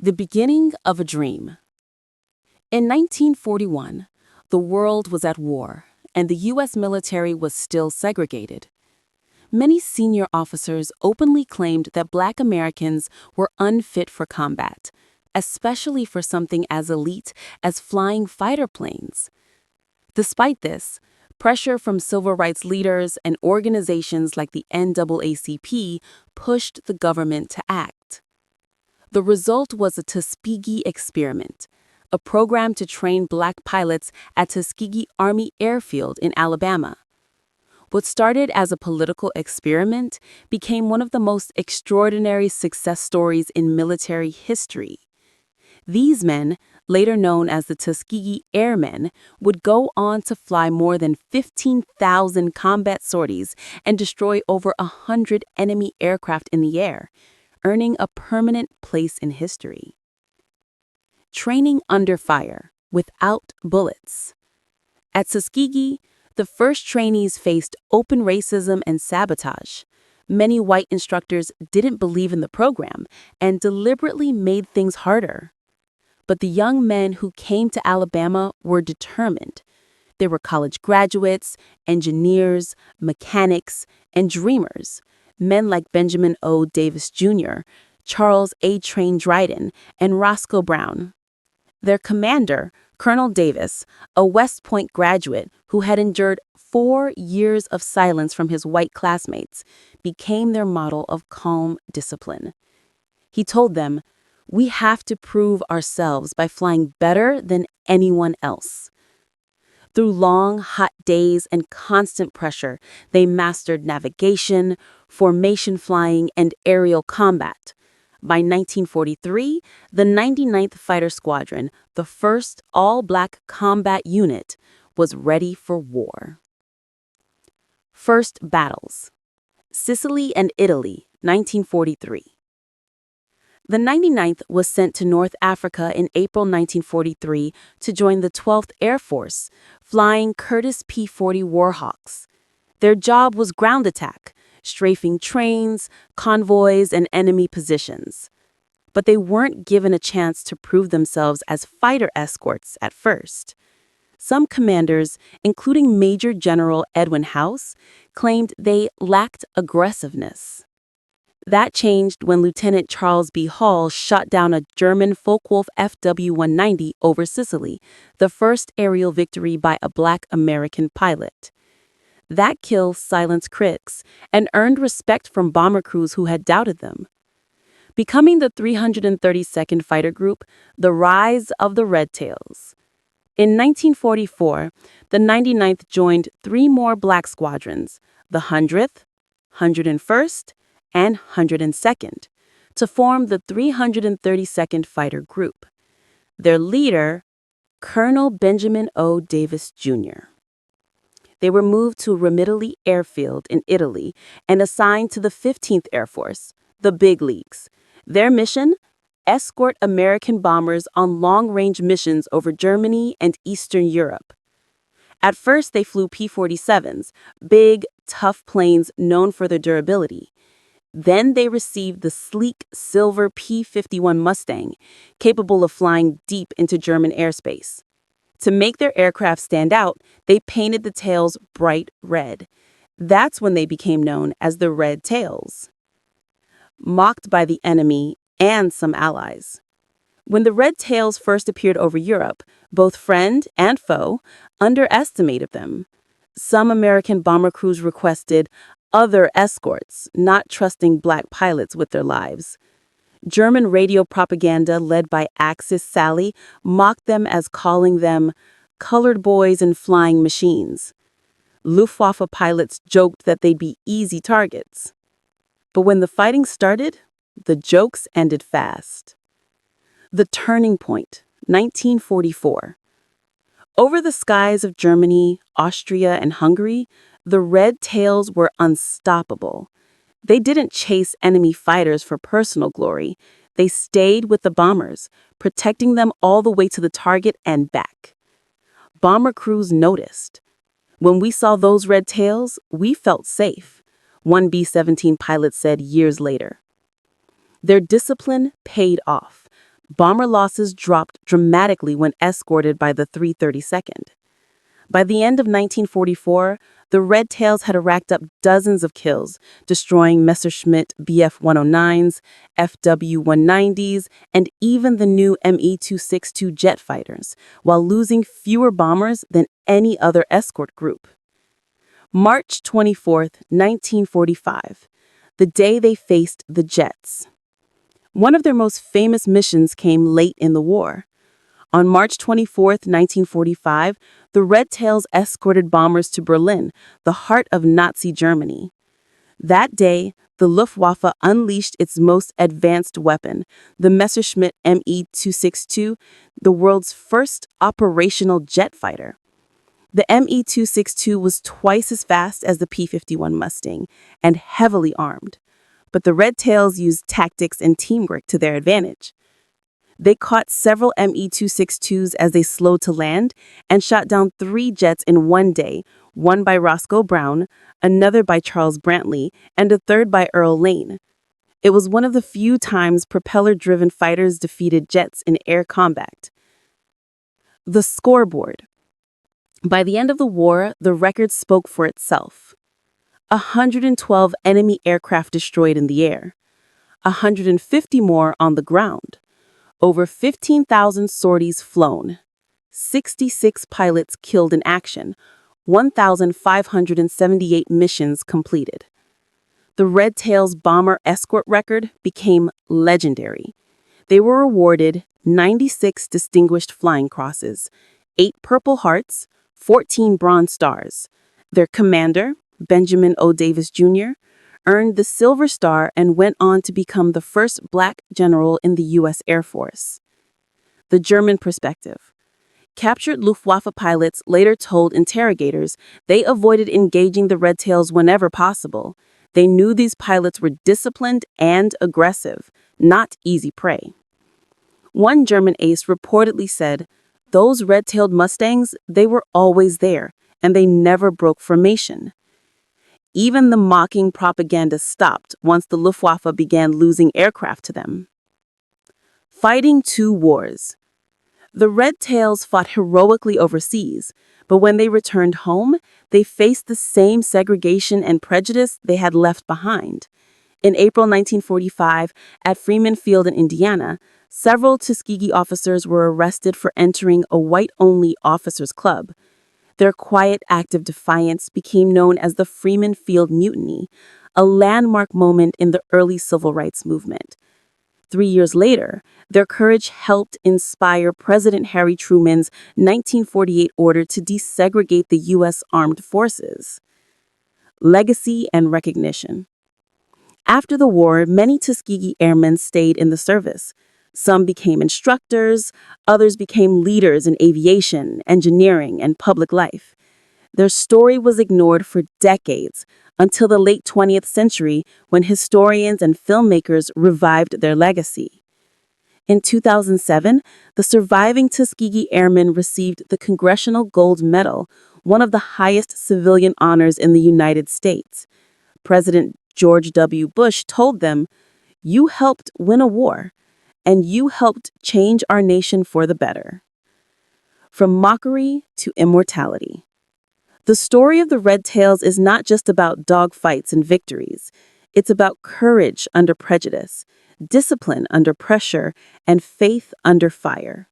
The beginning of a dream. In 1941, the world was at war, and the U.S. military was still segregated. Many senior officers openly claimed that Black Americans were unfit for combat, especially for something as elite as flying fighter planes. Despite this, pressure from civil rights leaders and organizations like the NAACP pushed the government to act. The result was a Tuskegee experiment, a program to train Black pilots at Tuskegee Army Airfield in Alabama. What started as a political experiment became one of the most extraordinary success stories in military history. These men, later known as the Tuskegee Airmen, would go on to fly more than 15,000 combat sorties and destroy over 100 enemy aircraft in the air, earning a permanent place in history. Training under fire, without bullets. At Tuskegee, the first trainees faced open racism and sabotage. Many white instructors didn't believe in the program and deliberately made things harder. But the young men who came to Alabama were determined. They were college graduates, engineers, mechanics, and dreamers. Men like Benjamin O. Davis Jr., Charles A. Train Dryden, and Roscoe Brown. Their commander, Colonel Davis, a West Point graduate who had endured 4 years of silence from his white classmates, became their model of calm discipline. He told them, "We have to prove ourselves by flying better than anyone else." Through long, hot days and constant pressure, they mastered navigation, formation flying, and aerial combat. By 1943, the 99th Fighter Squadron, the first all-Black combat unit, was ready for war. First battles. Sicily and Italy, 1943. The 99th was sent to North Africa in April 1943 to join the 12th Air Force, flying Curtiss P-40 Warhawks. Their job was ground attack, strafing trains, convoys, and enemy positions. But they weren't given a chance to prove themselves as fighter escorts at first. Some commanders, including Major General Edwin House, claimed they lacked aggressiveness. That changed when Lieutenant Charles B. Hall shot down a German Focke-Wulf FW-190 over Sicily, the first aerial victory by a Black American pilot. That kill silenced critics and earned respect from bomber crews who had doubted them. Becoming the 332nd Fighter Group, the rise of the Red Tails. In 1944, the 99th joined 3 more Black squadrons, the 100th, 101st, and 102nd, to form the 332nd Fighter Group. Their leader, Colonel Benjamin O. Davis Jr. They were moved to Ramitelli Airfield in Italy and assigned to the 15th Air Force, the big leagues. Their mission? Escort American bombers on long-range missions over Germany and Eastern Europe. At first, they flew P-47s, big, tough planes known for their durability. Then they received the sleek silver P-51 Mustang, capable of flying deep into German airspace. To make their aircraft stand out, they painted the tails bright red. That's when they became known as the Red Tails. Mocked by the enemy and some allies. When the Red Tails first appeared over Europe, both friend and foe underestimated them. Some American bomber crews requested other escorts, not trusting Black pilots with their lives. German radio propaganda led by Axis Sally mocked them as calling them colored boys and flying machines. Luftwaffe pilots joked that they'd be easy targets. But when the fighting started, the jokes ended fast. The turning point, 1944. Over the skies of Germany, Austria, and Hungary, the Red Tails were unstoppable. They didn't chase enemy fighters for personal glory. They stayed with the bombers, protecting them all the way to the target and back. Bomber crews noticed. "When we saw those Red Tails, we felt safe," one B-17 pilot said years later. Their discipline paid off. Bomber losses dropped dramatically when escorted by the 332nd. By the end of 1944, the Red Tails had racked up dozens of kills, destroying Messerschmitt Bf-109s, FW-190s, and even the new Me-262 jet fighters, while losing fewer bombers than any other escort group. March 24, 1945, the day they faced the Jets. One of their most famous missions came late in the war. On March 24, 1945, the Red Tails escorted bombers to Berlin, the heart of Nazi Germany. That day, the Luftwaffe unleashed its most advanced weapon, the Messerschmitt Me-262, the world's first operational jet fighter. The Me-262 was twice as fast as the P-51 Mustang and heavily armed. But the Red Tails used tactics and teamwork to their advantage. They caught several Me-262s as they slowed to land and shot down 3 jets in one day, one by Roscoe Brown, another by Charles Brantley, and a third by Earl Lane. It was one of the few times propeller-driven fighters defeated jets in air combat. The scoreboard. By the end of the war, the record spoke for itself. 112 enemy aircraft destroyed in the air, 150 more on the ground. Over 15,000 sorties flown, 66 pilots killed in action, 1,578 missions completed. The Red Tails bomber escort record became legendary. They were awarded 96 Distinguished Flying Crosses, 8 Purple Hearts, 14 Bronze Stars. Their commander, Benjamin O. Davis Jr., earned the Silver Star and went on to become the first black general in the U.S. Air Force. The German perspective. Captured Luftwaffe pilots later told interrogators they avoided engaging the Red Tails whenever possible. They knew these pilots were disciplined and aggressive, not easy prey. One German ace reportedly said, "Those red-tailed Mustangs, they were always there, and they never broke formation." Even the mocking propaganda stopped once the Luftwaffe began losing aircraft to them. Fighting 2 wars. The Red Tails fought heroically overseas, but when they returned home, they faced the same segregation and prejudice they had left behind. In April 1945, at Freeman Field in Indiana, several Tuskegee officers were arrested for entering a white-only officers' club. Their quiet act of defiance became known as the Freeman Field Mutiny, a landmark moment in the early civil rights movement. 3 years later, their courage helped inspire President Harry Truman's 1948 order to desegregate the U.S. Armed Forces. Legacy and recognition. After the war, many Tuskegee Airmen stayed in the service. Some became instructors, others became leaders in aviation, engineering, and public life. Their story was ignored for decades, until the late 20th century when historians and filmmakers revived their legacy. In 2007, the surviving Tuskegee Airmen received the Congressional Gold Medal, one of the highest civilian honors in the United States. President George W. Bush told them, "You helped win a war, and you helped change our nation for the better." From mockery to immortality. The story of the Red Tails is not just about dogfights and victories. It's about courage under prejudice, discipline under pressure, and faith under fire.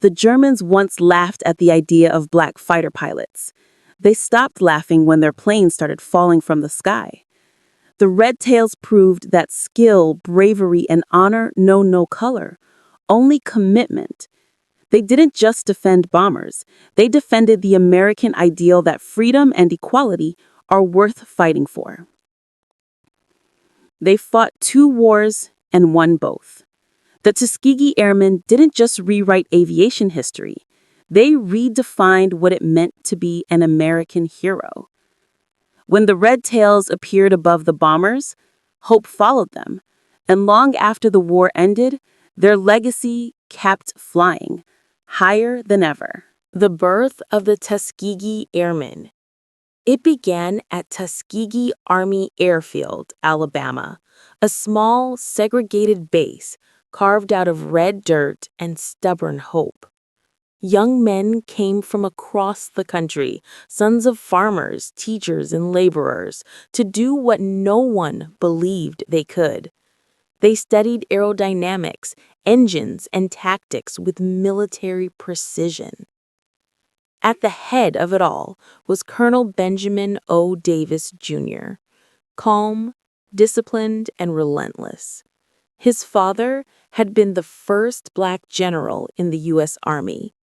The Germans once laughed at the idea of black fighter pilots. They stopped laughing when their planes started falling from the sky. The Red Tails proved that skill, bravery, and honor know no color, only commitment. They didn't just defend bombers. They defended the American ideal that freedom and equality are worth fighting for. They fought 2 wars and won both. The Tuskegee Airmen didn't just rewrite aviation history. They redefined what it meant to be an American hero. When the Red Tails appeared above the bombers, hope followed them, and long after the war ended, their legacy kept flying, higher than ever. The birth of the Tuskegee Airmen. It began at Tuskegee Army Airfield, Alabama, a small, segregated base carved out of red dirt and stubborn hope. Young men came from across the country, sons of farmers, teachers, and laborers, to do what no one believed they could. They studied aerodynamics, engines, and tactics with military precision. At the head of it all was Colonel Benjamin O. Davis, Jr., calm, disciplined, and relentless. His father had been the first black general in the U.S. Army.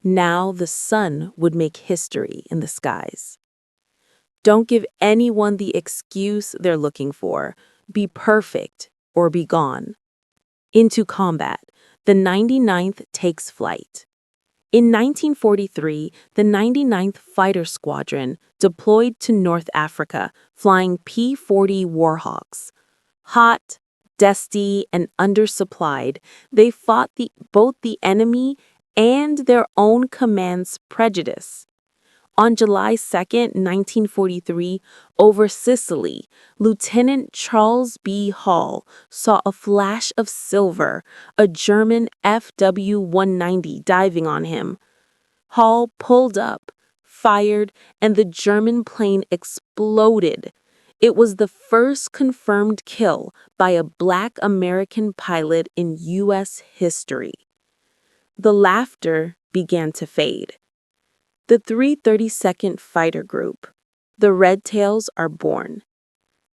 Now the son would make history in the skies. Don't give anyone the excuse they're looking for. Be perfect or be gone. Into combat, the 99th takes flight. In 1943, the 99th Fighter Squadron deployed to North Africa, flying P-40 Warhawks. Hot, dusty, and undersupplied, they fought both the enemy and their own command's prejudice. On July 2, 1943, over Sicily, Lieutenant Charles B. Hall saw a flash of silver, a German FW-190 diving on him. Hall pulled up, fired, and the German plane exploded. It was the first confirmed kill by a black American pilot in U.S. history. The laughter began to fade. The 332nd Fighter Group, the Red Tails, are born.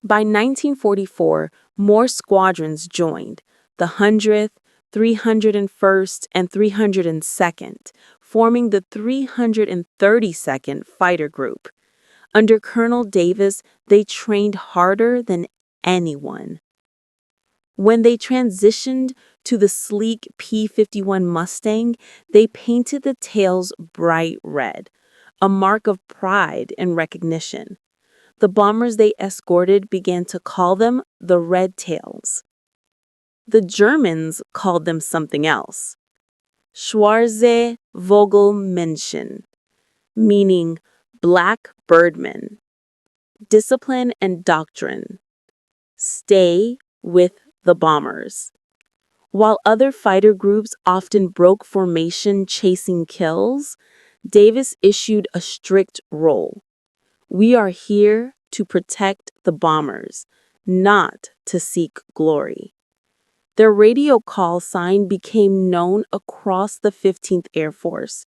By 1944, more squadrons joined, the 100th, 301st, and 302nd, forming the 332nd Fighter Group. Under Colonel Davis, they trained harder than anyone. When they transitioned to the sleek P-51 Mustang, they painted the tails bright red, a mark of pride and recognition. The bombers they escorted began to call them the Red Tails. The Germans called them something else, Schwarze Vogelmenschen, meaning black birdmen. Discipline and doctrine. Stay with the bombers. While other fighter groups often broke formation chasing kills, Davis issued a strict rule. We are here to protect the bombers, not to seek glory. Their radio call sign became known across the 15th Air Force.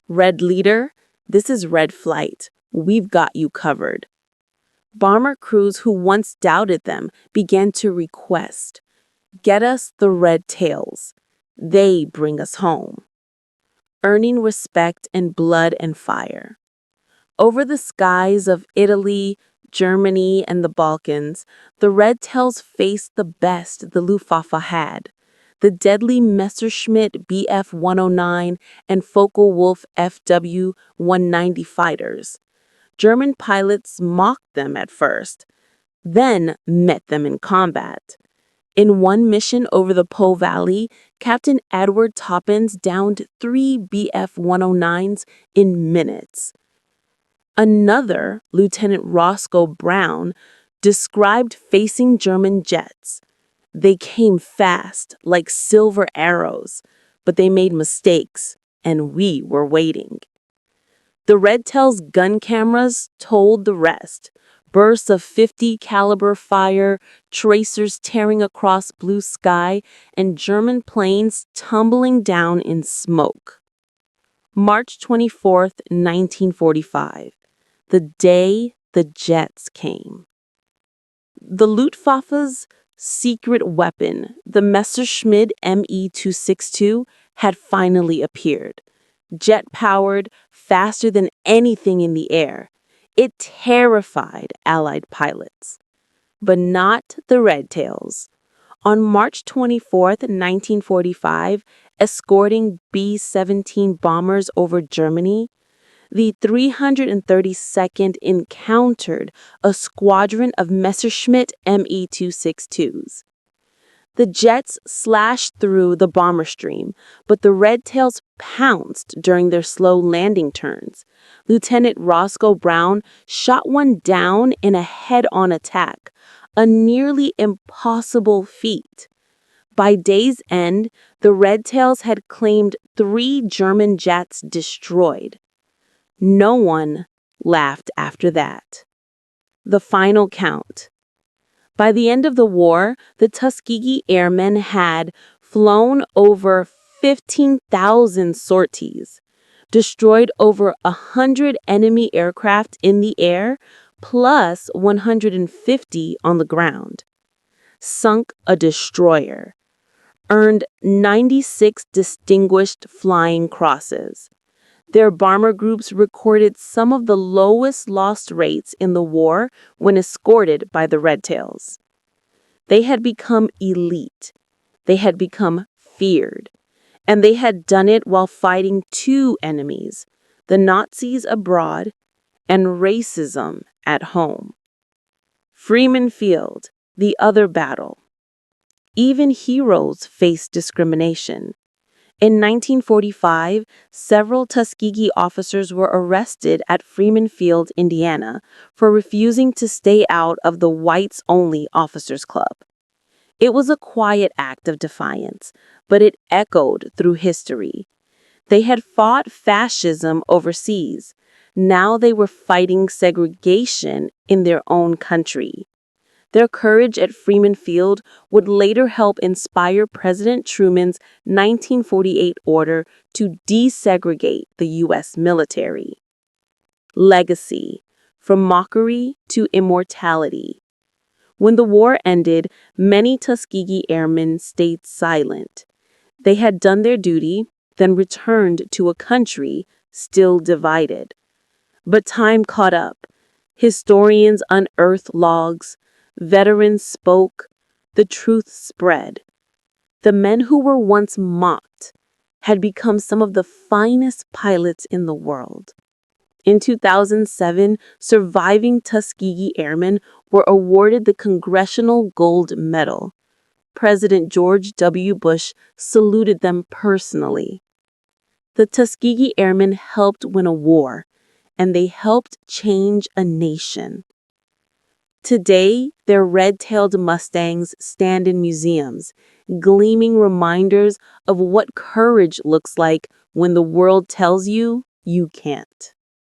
Red Leader, this is Red Flight. We've got you covered. Bomber crews who once doubted them began to request, get us the Red Tails. They bring us home. Earning respect in blood and fire. Over the skies of Italy, Germany, and the Balkans, the Red Tails faced the best the Luftwaffe had. The deadly Messerschmitt Bf-109 and Focke-Wulf FW-190 fighters. German pilots mocked them at first, then met them in combat. In one mission over the Po Valley, Captain Edward Toppins downed 3 Bf-109s in minutes. Another, Lieutenant Roscoe Brown, described facing German jets. They came fast, like silver arrows, but they made mistakes, and we were waiting. The Red Tails gun cameras told the rest. Bursts of .50 caliber fire, tracers tearing across blue sky, and German planes tumbling down in smoke. March 24th, 1945. The day the jets came. The Luftwaffe's secret weapon, the Messerschmitt Me-262, had finally appeared. Jet-powered, faster than anything in the air. It terrified Allied pilots. But not the Red Tails. On March 24, 1945, escorting B-17 bombers over Germany, the 332nd encountered a squadron of Messerschmitt Me-262s. The jets slashed through the bomber stream, but the Red Tails pounced during their slow landing turns. Lieutenant Roscoe Brown shot one down in a head-on attack, a nearly impossible feat. By day's end, the Redtails had claimed 3 German jets destroyed. No one laughed after that. The final count. By the end of the war, the Tuskegee Airmen had flown over 15,000 sorties, destroyed over 100 enemy aircraft in the air, plus 150 on the ground, sunk a destroyer, earned 96 distinguished flying crosses. Their bomber groups recorded some of the lowest loss rates in the war when escorted by the Redtails. They had become elite. They had become feared. And they had done it while fighting 2 enemies, the Nazis abroad and racism at home. Freeman Field, the other battle. Even heroes faced discrimination. In 1945, several Tuskegee officers were arrested at Freeman Field, Indiana, for refusing to stay out of the whites-only officers' club. It was a quiet act of defiance, but it echoed through history. They had fought fascism overseas. Now they were fighting segregation in their own country. Their courage at Freeman Field would later help inspire President Truman's 1948 order to desegregate the U.S. military. Legacy: from mockery to immortality. When the war ended, many Tuskegee Airmen stayed silent. They had done their duty, then returned to a country still divided. But time caught up. Historians unearthed logs. Veterans spoke. The truth spread. The men who were once mocked had become some of the finest pilots in the world. In 2007, surviving Tuskegee Airmen were awarded the Congressional Gold Medal. President George W. Bush saluted them personally. The Tuskegee Airmen helped win a war, and they helped change a nation. Today, their red-tailed Mustangs stand in museums, gleaming reminders of what courage looks like when the world tells you you can't.